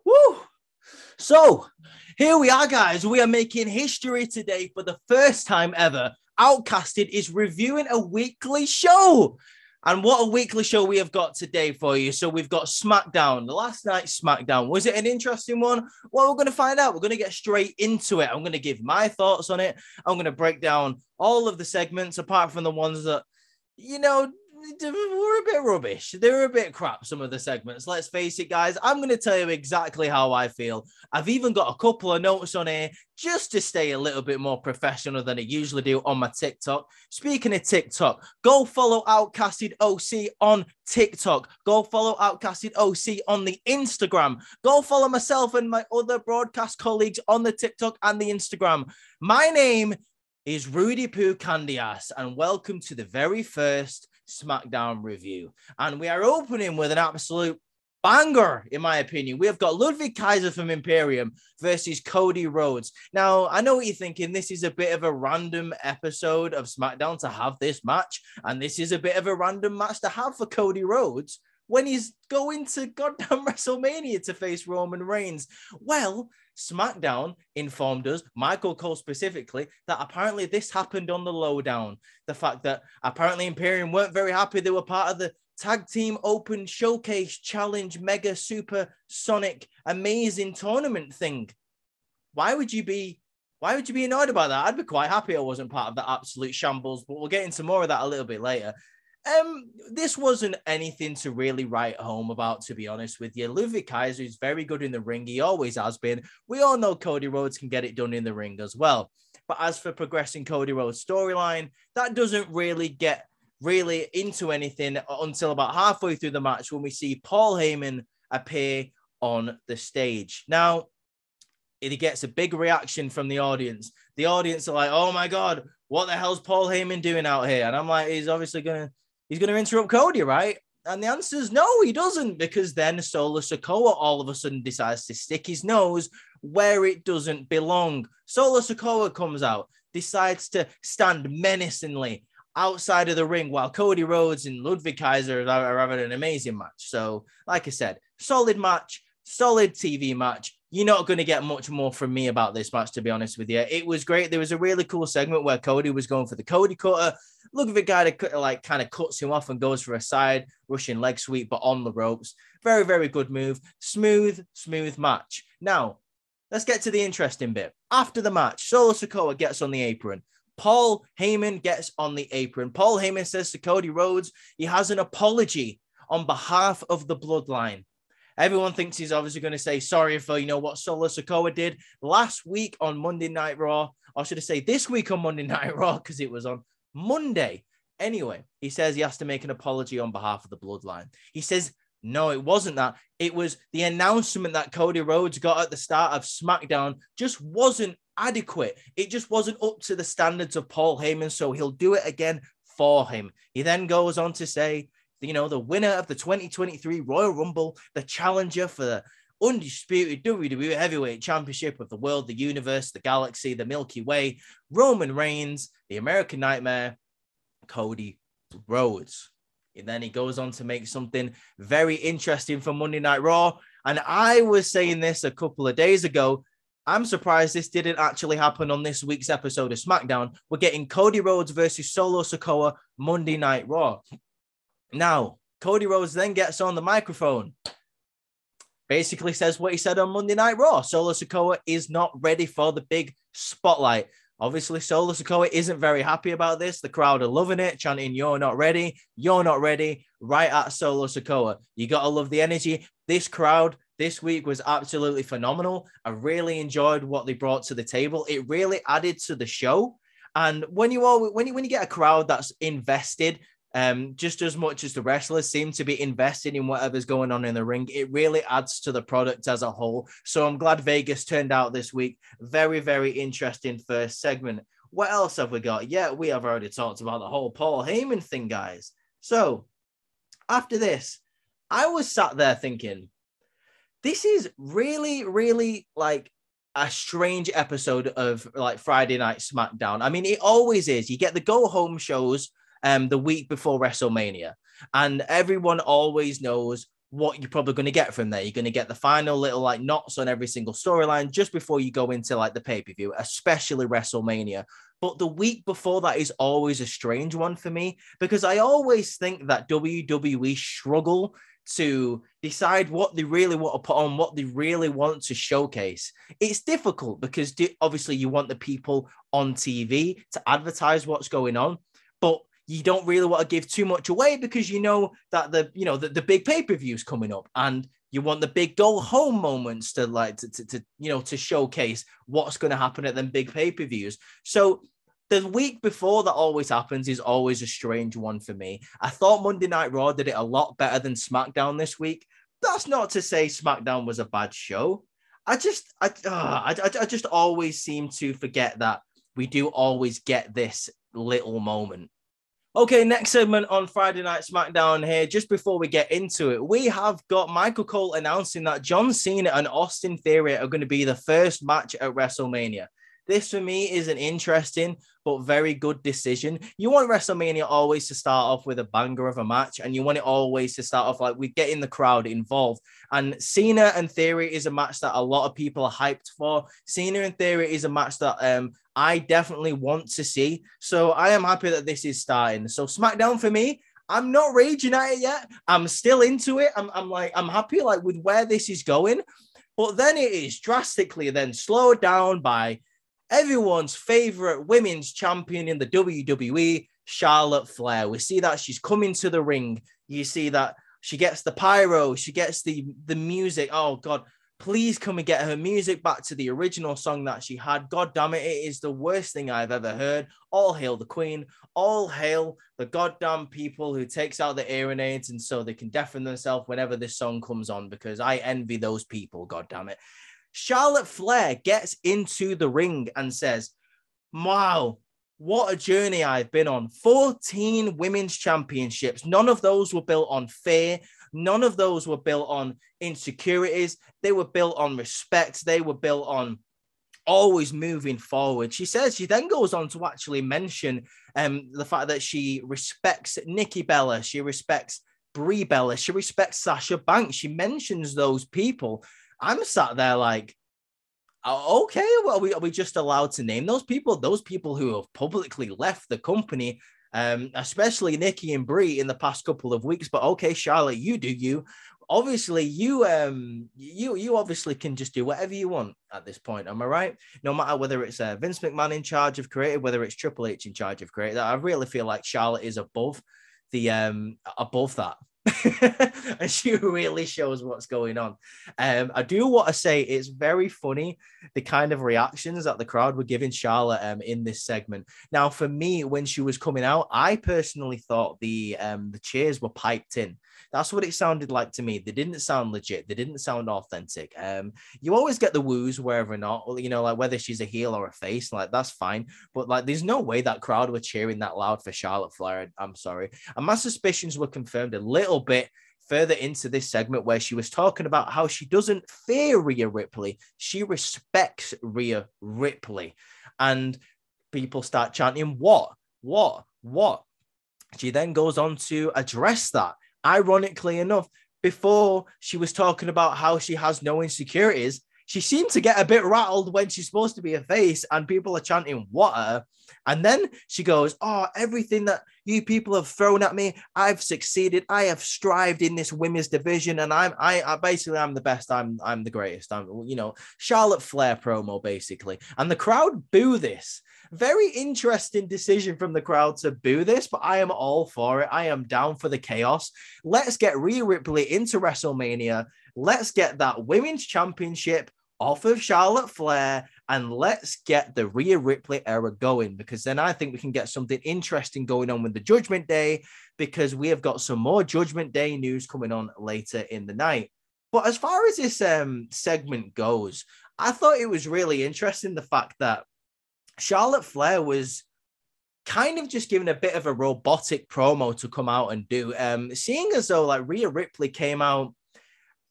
Woo! So, here we are, guys. We are making history today for the first time ever. Outcasted is reviewing a weekly show. And what a weekly show we have got today for you. So we've got Smackdown, the last night's Smackdown. Was it an interesting one? Well, we're going to find out. We're going to get straight into it. I'm going to give my thoughts on it. I'm going to break down all of the segments, apart from the ones that, were a bit rubbish. They were a bit crap, some of the segments. Let's face it, guys. I'm going to tell you exactly how I feel. I've even got a couple of notes on here just to stay a little bit more professional than I usually do on my TikTok. Speaking of TikTok, go follow Outcasted OC on TikTok. Go follow Outcasted OC on the Instagram. Go follow myself and my other broadcast colleagues on the TikTok and the Instagram. My name is Rudy Poo Candias, and welcome to the very first Smackdown review. And we are opening with an absolute banger, in my opinion. We have got Ludwig Kaiser from Imperium versus Cody Rhodes. Now, I know what you're thinking. This is a bit of a random episode of Smackdown to have this match, and this is a bit of a random match to have for Cody Rhodes when he's going to goddamn WrestleMania to face Roman Reigns. Well, SmackDown informed us, Michael Cole specifically, that apparently this happened on the lowdown. The fact that apparently Imperium weren't very happy. They were part of the Tag Team Open Showcase Challenge Mega Super Sonic Amazing Tournament thing. Why would you be annoyed about that? I'd be quite happy I wasn't part of that absolute shambles, but we'll get into more of that a little bit later. This wasn't anything to really write home about, to be honest with you. Ludwig Kaiser is very good in the ring. He always has been. We all know Cody Rhodes can get it done in the ring as well. But as for progressing Cody Rhodes' storyline, that doesn't really get into anything until about halfway through the match when we see Paul Heyman appear on the stage. Now, he gets a big reaction from the audience. The audience are like, oh my God, what the hell's Paul Heyman doing out here? And I'm like, he's obviously going to interrupt Cody, right? And the answer is no, he doesn't, because then Solo Sikoa all of a sudden decides to stick his nose where it doesn't belong. Solo Sikoa comes out, decides to stand menacingly outside of the ring while Cody Rhodes and Ludwig Kaiser are having an amazing match. So, like I said, solid match, solid TV match. You're not going to get much more from me about this match, to be honest with you. It was great. There was a really cool segment where Cody was going for the Cody cutter. Look at the guy that kind of cuts him off and goes for a side Russian leg sweep, but on the ropes. Very, very good move. Smooth match. Now, let's get to the interesting bit. After the match, Solo Sikoa gets on the apron. Paul Heyman gets on the apron. Paul Heyman says to Cody Rhodes, he has an apology on behalf of the Bloodline. Everyone thinks he's obviously going to say sorry for, what Solo Sikoa did last week on Monday Night Raw. Or should I say this week on Monday Night Raw, because it was on Monday. Anyway, he says he has to make an apology on behalf of the Bloodline. He says, no, it wasn't that. It was the announcement that Cody Rhodes got at the start of SmackDown just wasn't adequate. It just wasn't up to the standards of Paul Heyman, so he'll do it again for him. He then goes on to say, the winner of the 2023 Royal Rumble, the challenger for the undisputed WWE Heavyweight Championship of the world, the universe, the galaxy, the Milky Way, Roman Reigns, the American Nightmare, Cody Rhodes. And then he goes on to make something very interesting for Monday Night Raw. And I was saying this a couple of days ago. I'm surprised this didn't actually happen on this week's episode of SmackDown. We're getting Cody Rhodes versus Solo Sikoa Monday Night Raw. Now, Cody Rhodes then gets on the microphone, basically says what he said on Monday Night Raw. Solo Sikoa is not ready for the big spotlight. Obviously, Solo Sikoa isn't very happy about this. The crowd are loving it, chanting, you're not ready, right at Solo Sikoa. You got to love the energy. This crowd this week was absolutely phenomenal. I really enjoyed what they brought to the table. It really added to the show. And when you get a crowd that's invested, just as much as the wrestlers seem to be invested in whatever's going on in the ring, it really adds to the product as a whole. So I'm glad Vegas turned out this week. Very, very interesting first segment. What else have we got? Yeah, we have already talked about the whole Paul Heyman thing, guys. So after this, I was sat there thinking, this is really, really like a strange episode of like Friday Night Smackdown. I mean, it always is. You get the go-home shows the week before WrestleMania, and everyone always knows what you're probably going to get from there. You're going to get the final little like knots on every single storyline just before you go into like the pay-per-view, especially WrestleMania. But the week before that is always a strange one for me because I always think that WWE struggle to decide what they really want to put on, what they really want to showcase. It's difficult because obviously you want the people on TV to advertise what's going on, but you don't really want to give too much away because you know that the big pay-per-view is coming up and you want the big go home moments to like to showcase what's going to happen at them big pay-per-views. So the week before that always happens is always a strange one for me. I thought Monday Night Raw did it a lot better than SmackDown this week. That's not to say SmackDown was a bad show. I just always seem to forget that we do always get this little moment. Okay, next segment on Friday Night SmackDown here. Just before we get into it, we have got Michael Cole announcing that John Cena and Austin Theory are going to be the first match at WrestleMania. This, for me, is an interesting but very good decision. You want WrestleMania always to start off with a banger of a match, and you want it always to start off like we're getting the crowd involved. And Cena and Theory is a match that a lot of people are hyped for. Cena and Theory is a match that I definitely want to see. So I am happy that this is starting. So SmackDown for me, I'm not raging at it yet. I'm still into it. I'm happy like with where this is going. But then it is drastically then slowed down by everyone's favorite women's champion in the WWE, Charlotte Flair. We see that she's coming to the ring. You see that she gets the pyro. She gets the music. Oh, God. Please come and get her music back to the original song that she had. God damn it. It is the worst thing I've ever heard. All hail the queen. All hail the goddamn people who takes out the hearing aids and so they can deafen themselves whenever this song comes on because I envy those people. God damn it. Charlotte Flair gets into the ring and says, wow, what a journey I've been on. 14 women's championships. None of those were built on fear. None of those were built on insecurities. They were built on respect. They were built on always moving forward. She then goes on to actually mention the fact that she respects Nikki Bella. She respects Brie Bella. She respects Sasha Banks. She mentions those people. I'm sat there like, okay, well, are we just allowed to name those people? Those people who have publicly left the company, especially Nikki and Brie in the past couple of weeks. But okay, Charlotte, you do you. Obviously, you obviously can just do whatever you want at this point. Am I right? No matter whether it's Vince McMahon in charge of creative, whether it's Triple H in charge of creative, I really feel like Charlotte is above that. And she really shows what's going on. I do want to say it's very funny the kind of reactions that the crowd were giving Charlotte in this segment. Now, for me, when she was coming out, I personally thought the cheers were piped in. That's what it sounded like to me. They didn't sound legit. They didn't sound authentic. You always get the woos wherever or not, like whether she's a heel or a face, like that's fine. But like, there's no way that crowd were cheering that loud for Charlotte Flair. I'm sorry. And my suspicions were confirmed a little bit further into this segment where she was talking about how she doesn't fear Rhea Ripley. She respects Rhea Ripley. And people start chanting, what? She then goes on to address that. Ironically enough, before she was talking about how she has no insecurities, she seemed to get a bit rattled when she's supposed to be a face and people are chanting, what her? And then she goes, oh, everything that you people have thrown at me, I've succeeded. I have strived in this women's division. And I basically, I'm the best. I'm the greatest. Charlotte Flair promo, basically. And the crowd boo this. Very interesting decision from the crowd to boo this, but I am all for it. I am down for the chaos. Let's get Rhea Ripley into WrestleMania. Let's get that women's championship off of Charlotte Flair, and let's get the Rhea Ripley era going, because then I think we can get something interesting going on with the Judgment Day, because we have got some more Judgment Day news coming on later in the night. But as far as this segment goes, I thought it was really interesting the fact that Charlotte Flair was kind of just given a bit of a robotic promo to come out and do, seeing as though like Rhea Ripley came out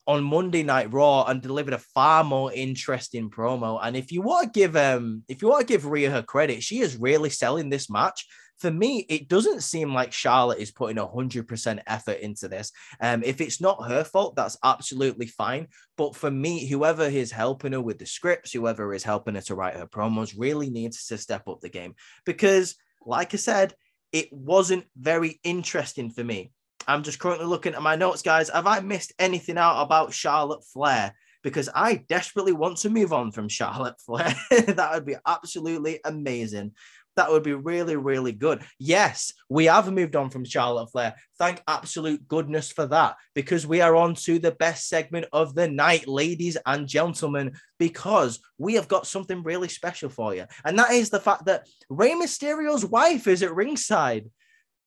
on Monday Night Raw and delivered a far more interesting promo. And if you want to give Rhea her credit, she is really selling this match. For me, it doesn't seem like Charlotte is putting 100% effort into this. If it's not her fault, that's absolutely fine. But for me, whoever is helping her with the scripts, whoever is helping her to write her promos really needs to step up the game. Because, like I said, it wasn't very interesting for me. I'm just currently looking at my notes, guys. Have I missed anything out about Charlotte Flair? Because I desperately want to move on from Charlotte Flair. That would be absolutely amazing. That would be really, really good. Yes, we have moved on from Charlotte Flair. Thank absolute goodness for that, because we are on to the best segment of the night, ladies and gentlemen, because we have got something really special for you. And that is the fact that Rey Mysterio's wife is at ringside.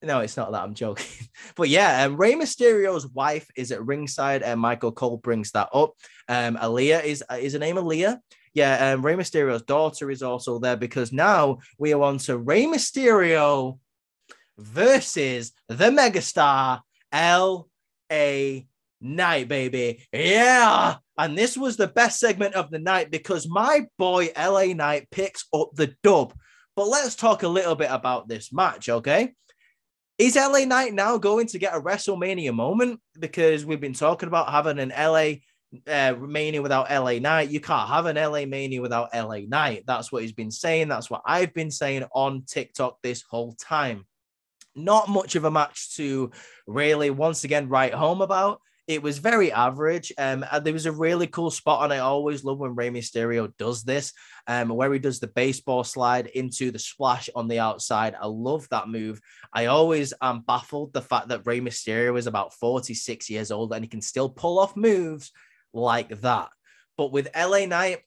No, it's not that. I'm joking. But yeah, Rey Mysterio's wife is at ringside, and Michael Cole brings that up. Aaliyah is her name Aaliyah? Yeah, Rey Mysterio's daughter is also there, because now we are on to Rey Mysterio versus the megastar L.A. Knight, baby. Yeah. And this was the best segment of the night because my boy L.A. Knight picks up the dub. But let's talk a little bit about this match, okay? Is LA Knight now going to get a WrestleMania moment? Because we've been talking about having an LA Mania without LA Knight. You can't have an LA Mania without LA Knight. That's what he's been saying. That's what I've been saying on TikTok this whole time. Not much of a match to really, once again, write home about. It was very average. There was a really cool spot, and I always love when Rey Mysterio does this, where he does the baseball slide into the splash on the outside. I love that move. I always am baffled the fact that Rey Mysterio is about 46 years old and he can still pull off moves like that. But with LA Knight,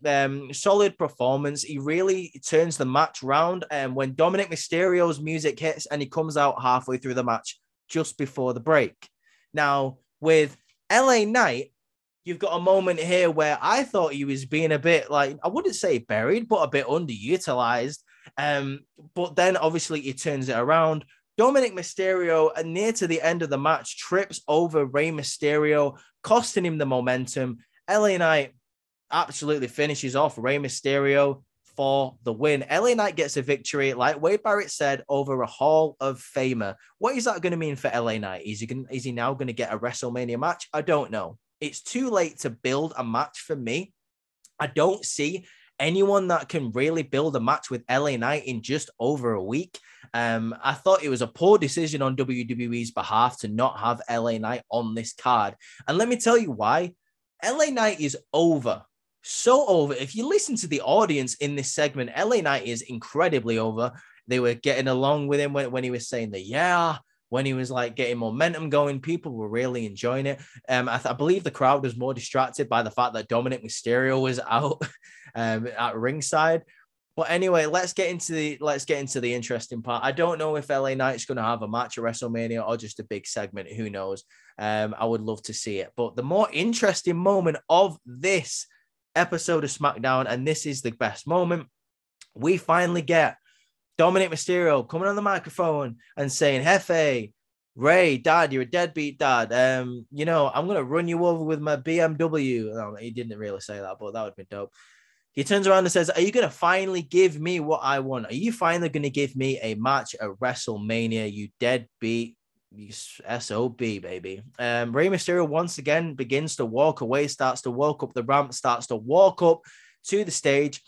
solid performance. He really turns the match round. And when Dominic Mysterio's music hits and he comes out halfway through the match just before the break. Now, with LA Knight, you've got a moment here where I thought he was being a bit like, I wouldn't say buried, but a bit underutilized. But then obviously he turns it around. Dominic Mysterio, near to the end of the match, trips over Rey Mysterio, costing him the momentum. LA Knight absolutely finishes off Rey Mysterio for the win. LA Knight gets a victory, like Wade Barrett said, over a Hall of Famer. What is that going to mean for LA Knight? Is he now going to get a WrestleMania match? I don't know. It's too late to build a match for me. I don't see anyone that can really build a match with LA Knight in just over a week. I thought it was a poor decision on WWE's behalf to not have LA Knight on this card. And let me tell you why. LA Knight is over. So over. If you listen to the audience in this segment, LA Knight is incredibly over. They were getting along with him when he was saying the yeah, when he was like getting momentum going. People were really enjoying it. I believe the crowd was more distracted by the fact that Dominic Mysterio was out at ringside. But anyway, let's get into the interesting part. I don't know if LA Knight's going to have a match at WrestleMania or just a big segment. Who knows? I would love to see it. But the more interesting moment of this episode of Smackdown, and this is the best moment, we finally get Dominic Mysterio coming on the microphone and saying, Hefe, Ray, Dad, you're a deadbeat dad. I'm going to run you over with my BMW. No, he didn't really say that, but that would be dope. He turns around and says, are you going to finally give me what I want? Are you finally going to give me a match at WrestleMania, you deadbeat? You SOB, baby. Rey Mysterio once again begins to walk away, starts to walk up the ramp, starts to walk up to the stage,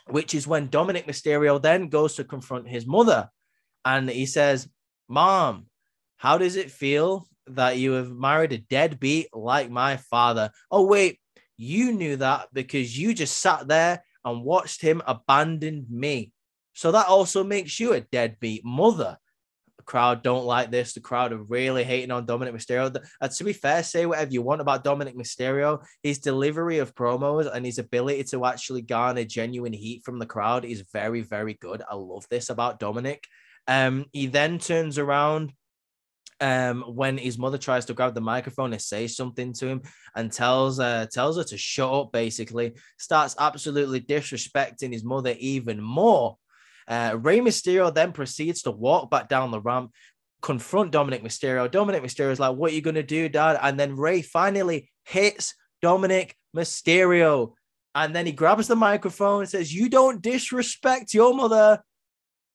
which is when Dominic Mysterio then goes to confront his mother. And he says, Mom, how does it feel that you have married a deadbeat like my father? Oh, wait, you knew that because you just sat there and watched him abandon me. So that also makes you a deadbeat mother. Crowd don't like this. The crowd are really hating on Dominic Mysterio. To be fair, say whatever you want about Dominic Mysterio. His delivery of promos and his ability to actually garner genuine heat from the crowd is very, very good. I love this about Dominic. He then turns around when his mother tries to grab the microphone and say something to him and tells her to shut up, basically. Starts absolutely disrespecting his mother even more. Rey Mysterio then proceeds to walk back down the ramp, confront Dominic Mysterio. Dominic Mysterio is like, what are you going to do, Dad? And then Rey finally hits Dominic Mysterio. And then he grabs the microphone and says, you don't disrespect your mother.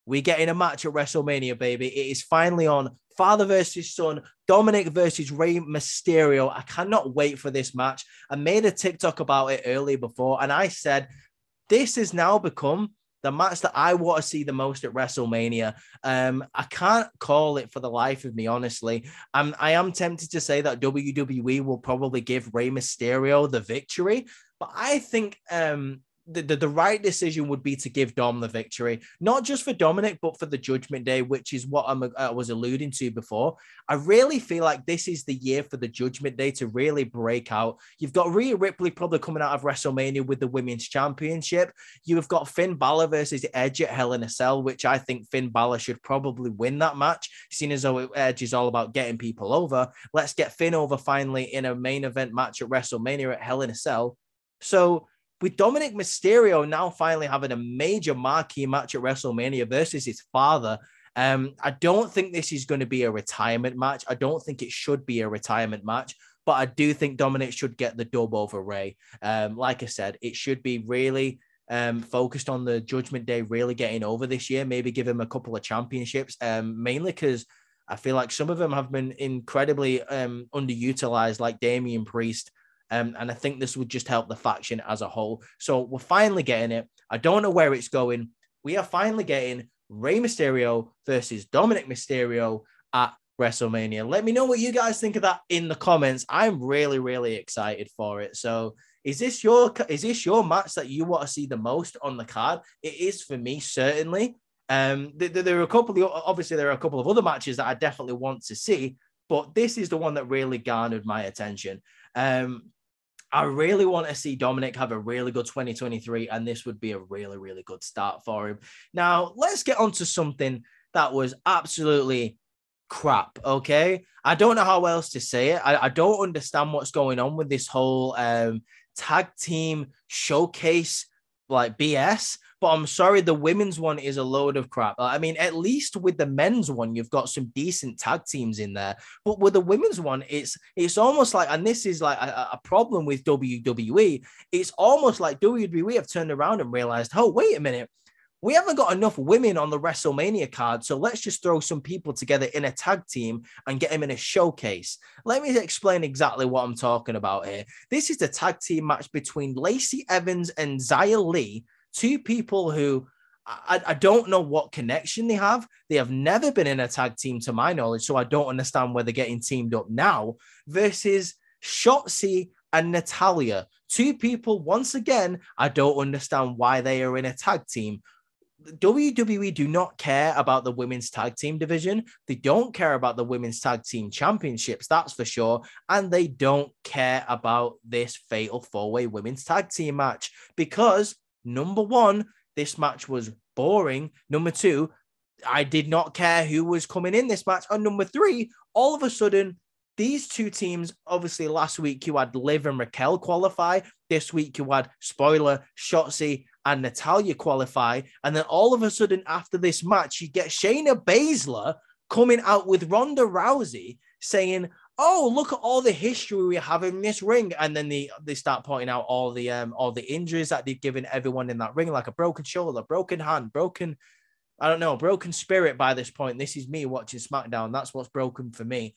we're getting a match at WrestleMania, baby. It is finally on. Father versus son, Dominic versus Rey Mysterio. I cannot wait for this match. I made a TikTok about it earlier before, and I said, this has now become the match that I want to see the most at WrestleMania. I can't call it for the life of me, honestly. I am tempted to say that WWE will probably give Rey Mysterio the victory, but I think the right decision would be to give Dom the victory, not just for Dominic, but for the Judgment Day, which is what I was alluding to before. I really feel like this is the year for the Judgment Day to really break out. You've got Rhea Ripley probably coming out of WrestleMania with the Women's Championship. You've got Finn Balor versus Edge at Hell in a Cell, which I think Finn Balor should probably win that match, seeing as though Edge is all about getting people over. Let's get Finn over finally in a main event match at WrestleMania at Hell in a Cell. So with Dominic Mysterio now finally having a major marquee match at WrestleMania versus his father, I don't think this is going to be a retirement match. I don't think it should be a retirement match, but I do think Dominic should get the dub over Rey. Like I said, it should be really focused on the Judgment Day really getting over this year, maybe give him a couple of championships, mainly because I feel like some of them have been incredibly underutilized, like Damian Priest. And I think this would just help the faction as a whole. So we're finally getting it. I don't know where it's going. We are finally getting Rey Mysterio versus Dominic Mysterio at WrestleMania. Let me know what you guys think of that in the comments. I'm really, really excited for it. So is this your match that you want to see the most on the card? It is for me, certainly. There are a couple of other matches that I definitely want to see, but this is the one that really garnered my attention. I really want to see Dominic have a really good 2023, and this would be a really, really good start for him. Now, let's get on to something that was absolutely crap, okay? I don't know how else to say it. I don't understand what's going on with this whole tag team showcase, like BS. But I'm sorry, the women's one is a load of crap. I mean, at least with the men's one, you've got some decent tag teams in there. But with the women's one, it's almost like, and this is like a problem with WWE, it's almost like WWE have turned around and realized, oh, wait a minute, we haven't got enough women on the WrestleMania card, so let's just throw some people together in a tag team and get them in a showcase. Let me explain exactly what I'm talking about here. This is a tag team match between Lacey Evans and Xia Li, two people who I don't know what connection they have. They have never been in a tag team to my knowledge, so I don't understand where they're getting teamed up now, versus Shotzi and Natalya. Two people, once again, I don't understand why they are in a tag team. WWE do not care about the women's tag team division. They don't care about the women's tag team championships, that's for sure. And they don't care about this fatal four-way women's tag team match because, number one, this match was boring. Number two, I did not care who was coming in this match. And number three, all of a sudden, these two teams, obviously last week you had Liv and Raquel qualify. This week you had, spoiler, Shotzi and Natalya qualify. And then all of a sudden after this match, you get Shayna Baszler coming out with Ronda Rousey saying, oh, look at all the history we have in this ring. And then they start pointing out all the injuries that they've given everyone in that ring, like a broken shoulder, broken hand, broken spirit by this point. This is me watching SmackDown. That's what's broken for me.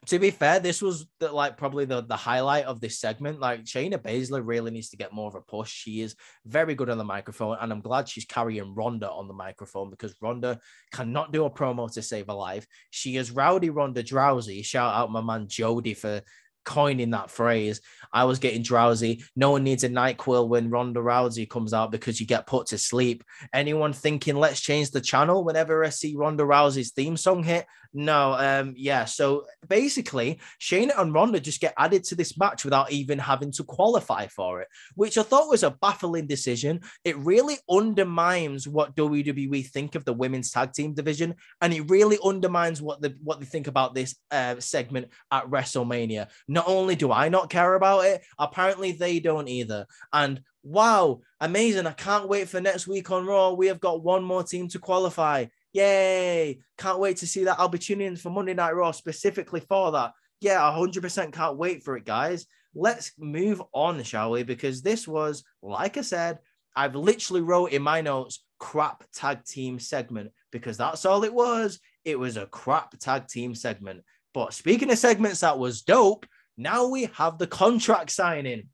To be fair, this was probably the highlight of this segment. Like, Shayna Baszler really needs to get more of a push. She is very good on the microphone, and I'm glad she's carrying Ronda on the microphone because Ronda cannot do a promo to save her life. She is Rowdy Ronda Drowsy. Shout out my man Jody for coining that phrase. I was getting drowsy. No one needs a NyQuil when Ronda Rousey comes out because you get put to sleep. Anyone thinking let's change the channel whenever I see Ronda Rousey's theme song hit? No, so basically Shayna and Ronda just get added to this match without even having to qualify for it, which I thought was a baffling decision. It really undermines what WWE think of the women's tag team division, and it really undermines what they think about this segment at WrestleMania. Not only do I not care about it, apparently they don't either. And wow, amazing. I can't wait for next week on Raw. We have got one more team to qualify. Yay. Can't wait to see that opportunity for Monday Night Raw specifically for that. Yeah, 100% can't wait for it, guys. Let's move on, shall we? Because this was, like I said, I've literally wrote in my notes, crap tag team segment, because that's all it was. It was a crap tag team segment. But speaking of segments that was dope, now we have the contract signing.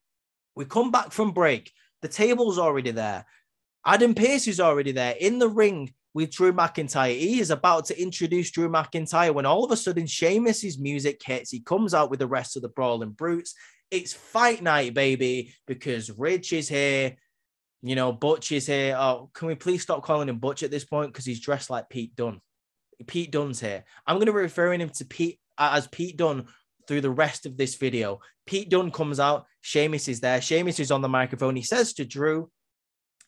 We come back from break. The table's already there. Adam Pearce is already there in the ring with Drew McIntyre. He is about to introduce Drew McIntyre when all of a sudden Sheamus's music hits. He comes out with the rest of the Brawling Brutes. It's fight night, baby, because Ridge is here. You know, Butch is here. Oh, can we please stop calling him Butch at this point? Because he's dressed like Pete Dunne. Pete Dunne's here. I'm going to be referring him to Pete as Pete Dunne through the rest of this video. Pete Dunne comes out. Sheamus is there. Sheamus is on the microphone. He says to Drew,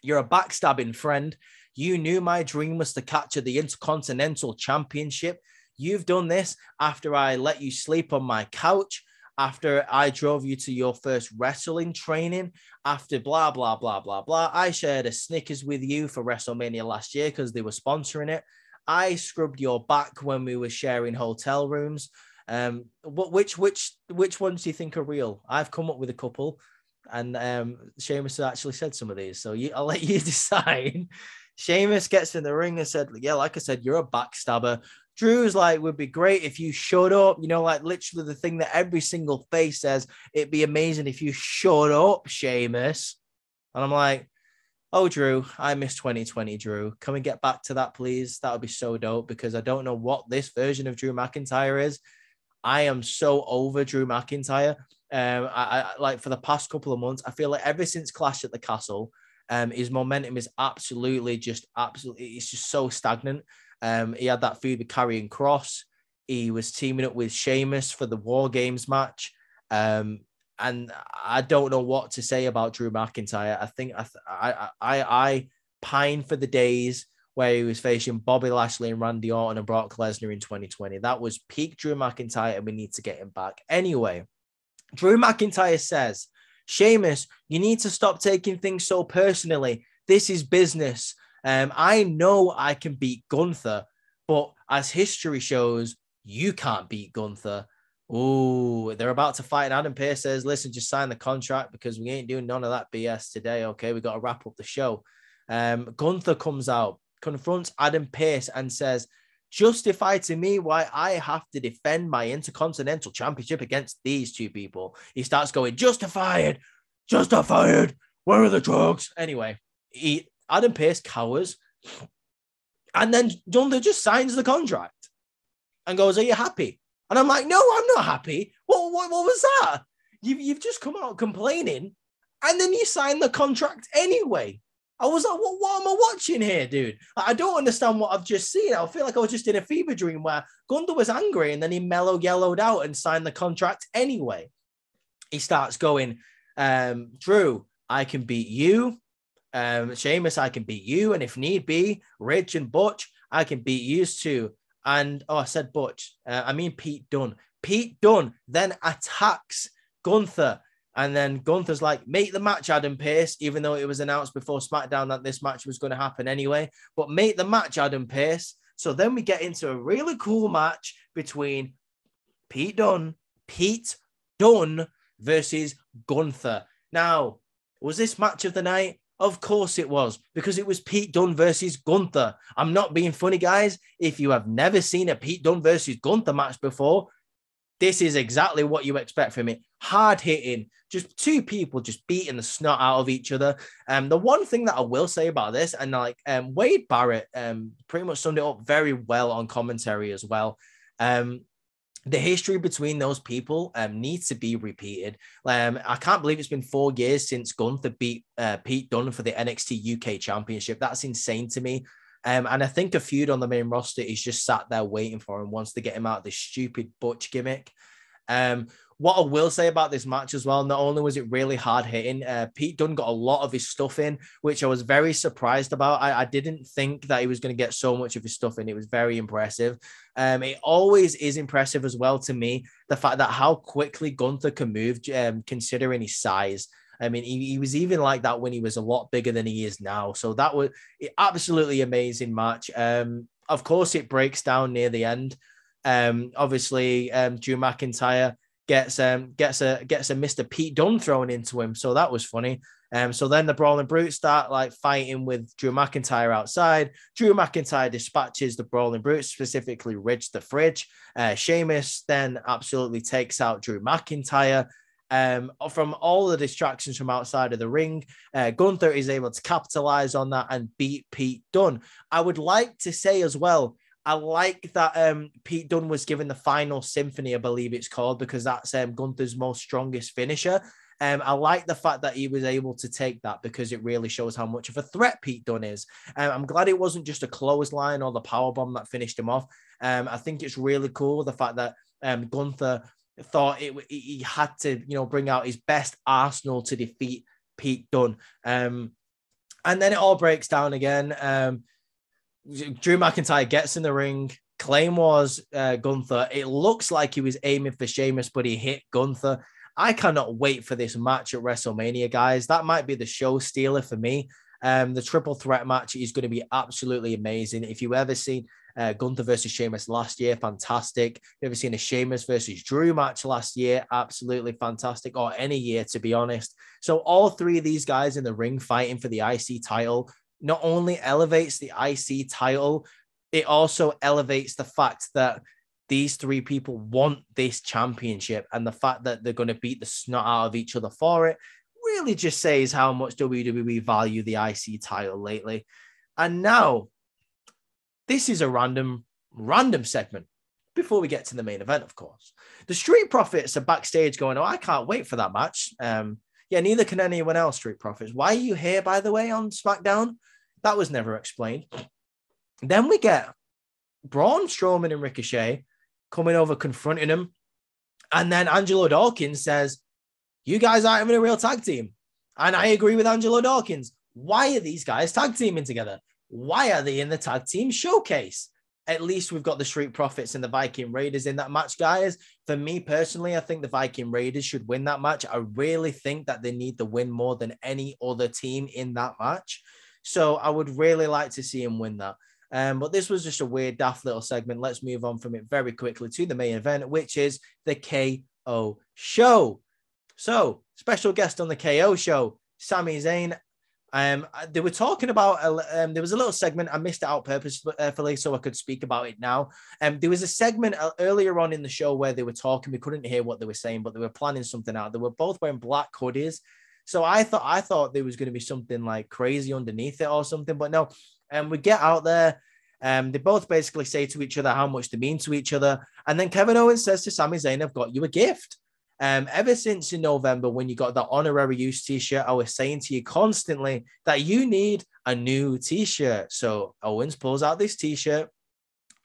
"You're a backstabbing friend. You knew my dream was to capture the Intercontinental Championship. You've done this after I let you sleep on my couch, after I drove you to your first wrestling training, after blah, blah, blah, blah, blah. I shared a Snickers with you for WrestleMania last year because they were sponsoring it. I scrubbed your back when we were sharing hotel rooms. Which ones do you think are real? I've come up with a couple, and Sheamus actually said some of these, so I'll let you decide." Sheamus gets in the ring and said, "Yeah, like I said, you're a backstabber." Drew's like, "Would be great if you shut up." You know, like literally the thing that every single face says, "It'd be amazing if you shut up, Sheamus." And I'm like, "Oh, Drew, I miss 2020, Drew. Can we get back to that, please? That would be so dope, because I don't know what this version of Drew McIntyre is. I am so over Drew McIntyre. I like for the past couple of months, I feel like ever since Clash at the Castle, his momentum is absolutely, it's just so stagnant. He had that feud with Karrion Kross. He was teaming up with Sheamus for the War Games match. And I don't know what to say about Drew McIntyre. I think I pine for the days where he was facing Bobby Lashley and Randy Orton and Brock Lesnar in 2020. That was peak Drew McIntyre, and we need to get him back. Anyway, Drew McIntyre says, "Sheamus, you need to stop taking things so personally. This is business. I know I can beat Gunther, but as history shows, you can't beat Gunther." Oh, they're about to fight. And Adam Pearce says, "Listen, just sign the contract because we ain't doing none of that BS today. Okay, we got to wrap up the show." Gunther comes out, confronts Adam Pearce and says, "Justify to me why I have to defend my Intercontinental Championship against these two people." He starts going, justified. Where are the drugs?" Anyway, Adam Pearce cowers. And then Gunther just signs the contract and goes, "Are you happy?" And I'm like, "No, I'm not happy. What was that? You've just come out complaining and then you sign the contract anyway." I was like, what am I watching here, dude? I don't understand what I've just seen. I feel like I was just in a fever dream where Gunther was angry and then he mellow yellowed out and signed the contract anyway. He starts going, "Drew, I can beat you. Sheamus, I can beat you. And if need be, Ridge and Butch, I can beat you too." And, I said Butch. I mean Pete Dunne. Pete Dunne then attacks Gunther. And then Gunther's like, "Make the match, Adam Pearce," even though it was announced before Smackdown that this match was going to happen anyway. But make the match, Adam Pearce. So then we get into a really cool match between Pete Dunne versus Gunther. Now, was this match of the night? Of course it was, because it was Pete Dunne versus Gunther. I'm not being funny, guys. If you have never seen a Pete Dunne versus Gunther match before, this is exactly what you expect from it. Hard hitting, just two people just beating the snot out of each other. The one thing that I will say about this, and Wade Barrett pretty much summed it up very well on commentary as well. The history between those people needs to be repeated. I can't believe it's been 4 years since Gunther beat Pete Dunne for the NXT UK Championship. That's insane to me. And I think a feud on the main roster is just sat there waiting for him once they get him out of this stupid Butch gimmick. What I will say about this match as well, not only was it really hard hitting, Pete Dunne got a lot of his stuff in, which I was very surprised about. I didn't think that he was going to get so much of his stuff in. It was very impressive. It always is impressive as well to me, the fact that how quickly Gunther can move, considering his size. I mean, he was even like that when he was a lot bigger than he is now. So that was absolutely amazing match. Of course, it breaks down near the end. Obviously, Drew McIntyre gets a Mr. Pete Dunne thrown into him. So that was funny. So then the Brawling Brutes start like fighting with Drew McIntyre outside. Drew McIntyre dispatches the Brawling Brutes, specifically Ridge the Fridge. Sheamus then absolutely takes out Drew McIntyre. From all the distractions from outside of the ring, Gunther is able to capitalize on that and beat Pete Dunne. I would like to say as well, I like that Pete Dunne was given the final symphony, I believe it's called, because that's Gunther's most strongest finisher. I like the fact that he was able to take that because it really shows how much of a threat Pete Dunne is. I'm glad it wasn't just a clothesline or the powerbomb that finished him off. I think it's really cool, the fact that Gunther thought he had to, bring out his best arsenal to defeat Pete Dunne. And then it all breaks down again. Drew McIntyre gets in the ring, claymores Gunther. It looks like he was aiming for Sheamus, but he hit Gunther. I cannot wait for this match at WrestleMania, guys. That might be the show stealer for me. The triple threat match is going to be absolutely amazing. If you ever seen Gunther versus Sheamus last year, fantastic. If you ever seen a Sheamus versus Drew match last year, absolutely fantastic, or any year, to be honest. So all three of these guys in the ring fighting for the IC title not only elevates the IC title, it also elevates the fact that these three people want this championship, and the fact that they're going to beat the snot out of each other for it really just says how much WWE value the IC title lately. And now, this is a random segment before we get to the main event, of course. The Street Profits are backstage going, oh, I can't wait for that match. Yeah, neither can anyone else, Street Profits. Why are you here, by the way, on Smackdown? That was never explained. Then we get Braun Strowman and Ricochet coming over, confronting him. And then Angelo Dawkins says, you guys aren't even a real tag team. And I agree with Angelo Dawkins. Why are these guys tag teaming together? Why are they in the tag team showcase? At least we've got the Street Profits and the Viking Raiders in that match, guys. For me personally, I think the Viking Raiders should win that match. I really think that they need the win more than any other team in that match. So I would really like to see him win that. But this was just a weird, daft little segment. Let's move on from it very quickly to the main event, which is the KO show. So, special guest on the KO show, Sami Zayn. They were talking about, there was a little segment, I missed it out purposefully so I could speak about it now. There was a segment earlier on in the show where they were talking, we couldn't hear what they were saying, but they were planning something out. They were both wearing black hoodies. So I thought there was going to be something like crazy underneath it or something, but no. We get out there. They both basically say to each other how much they mean to each other. And then Kevin Owens says to Sami Zayn, I've got you a gift. Ever since in November, when you got that honorary use t-shirt, I was saying to you constantly that you need a new t-shirt. So Owens pulls out this t-shirt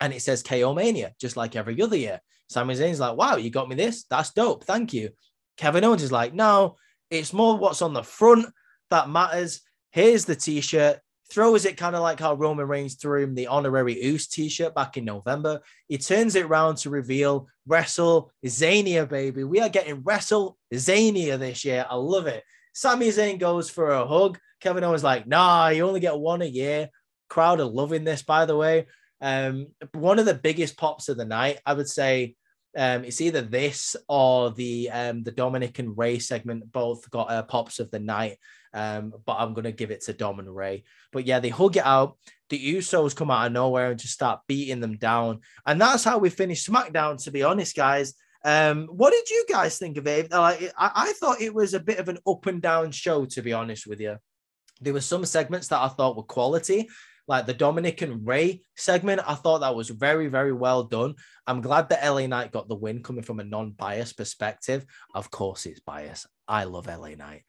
and it says KO Mania, just like every other year. Sami Zayn's like, wow, you got me this? That's dope. Thank you. Kevin Owens is like, no, it's more what's on the front that matters. Here's the t-shirt. Throws it kind of like how Roman Reigns threw him the honorary Oos t-shirt back in November. He turns it around to reveal WrestleZania, baby. We are getting WrestleZania this year. I love it. Sami Zayn goes for a hug. Kevin Owens like, nah, you only get one a year. Crowd are loving this, by the way. One of the biggest pops of the night, I would say. It's either this or the Dominic and Ray segment. Both got pops of the night. But I'm going to give it to Dom and Ray. But yeah, they hug it out. The Usos come out of nowhere and just start beating them down. And that's how we finish SmackDown, to be honest, guys. What did you guys think of it? Like, I thought it was a bit of an up and down show, to be honest with you. There were some segments that I thought were quality, like the Dominic and Ray segment. I thought that was very, very well done. I'm glad that LA Knight got the win coming from a non-biased perspective. Of course it's biased. I love LA Knight.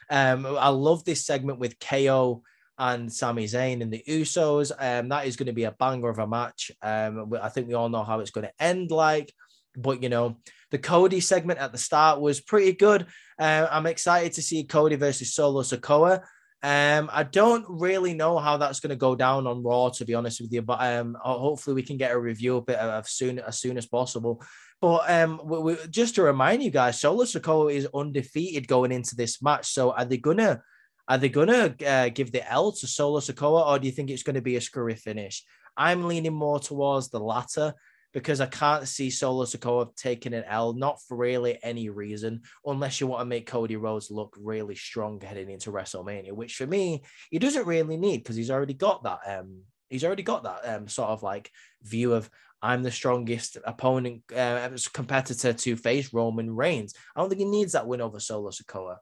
I love this segment with KO and Sami Zayn and the Usos. That is going to be a banger of a match. I think we all know how it's going to end like. But, you know, the Cody segment at the start was pretty good. I'm excited to see Cody versus Solo Sikoa. I don't really know how that's going to go down on Raw, to be honest with you, but hopefully we can get a review of it as soon as possible. But just to remind you guys, Solo Sikoa is undefeated going into this match. So are they gonna give the L to Solo Sikoa, or do you think it's going to be a screwy finish? I'm leaning more towards the latter. because I can't see Solo Sikoa taking an L, not for really any reason, unless you want to make Cody Rhodes look really strong heading into WrestleMania, which for me, he doesn't really need, because he's already got that. Sort of like view of, I'm the strongest opponent, competitor to face Roman Reigns. I don't think he needs that win over Solo Sikoa.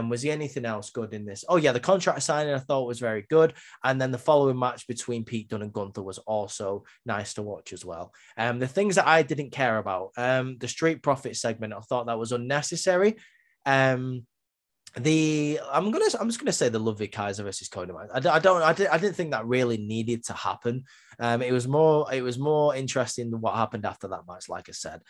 Was he anything else good in this? Oh, yeah, the contract signing I thought was very good. And then the following match between Pete Dunne and Gunther was also nice to watch as well. The things that I didn't care about, the Street Profits segment, I thought that was unnecessary. I'm just gonna say the Ludwig Kaiser versus Cody match. I didn't think that really needed to happen. It was more interesting than what happened after that match. Like I said,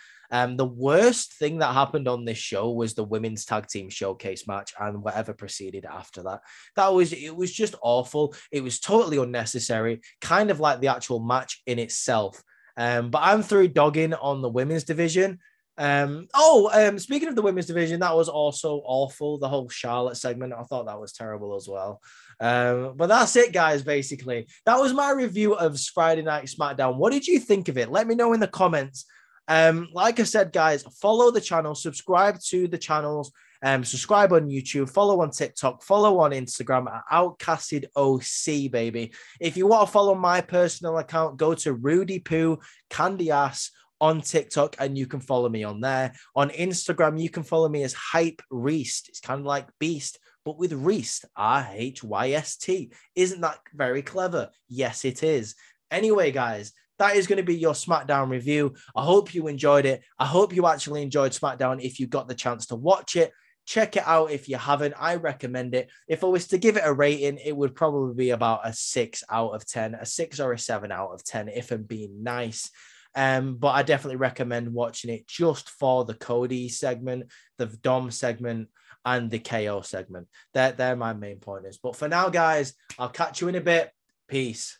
the worst thing that happened on this show was the women's tag team showcase match and whatever preceded after that. It was just awful. It was totally unnecessary, kind of like the actual match in itself. But I'm through dogging on the women's division. Speaking of the women's division, that was also awful. The whole Charlotte segment, I thought that was terrible as well. But that's it, guys. Basically, that was my review of Friday Night SmackDown. What did you think of it? Let me know in the comments. Like I said, guys, follow the channel, subscribe to the channels, subscribe on YouTube, follow on TikTok, follow on Instagram at OutcastedOC, baby. If you want to follow my personal account, go to Rudy Poo Candy Ass on TikTok, and you can follow me on there. On Instagram, you can follow me as Hype Reist. It's kind of like Beast, but with Reist, RHYST. Isn't that very clever? Yes, it is. Anyway, guys, that is going to be your SmackDown review. I hope you enjoyed it. I hope you actually enjoyed SmackDown if you got the chance to watch it. Check it out if you haven't. I recommend it. If I was to give it a rating, it would probably be about a 6 out of 10, a 6 or a 7 out of 10, if I'm being nice. But I definitely recommend watching it just for the Cody segment, the Dom segment, and the KO segment. They're my main pointers. But for now, guys, I'll catch you in a bit. Peace.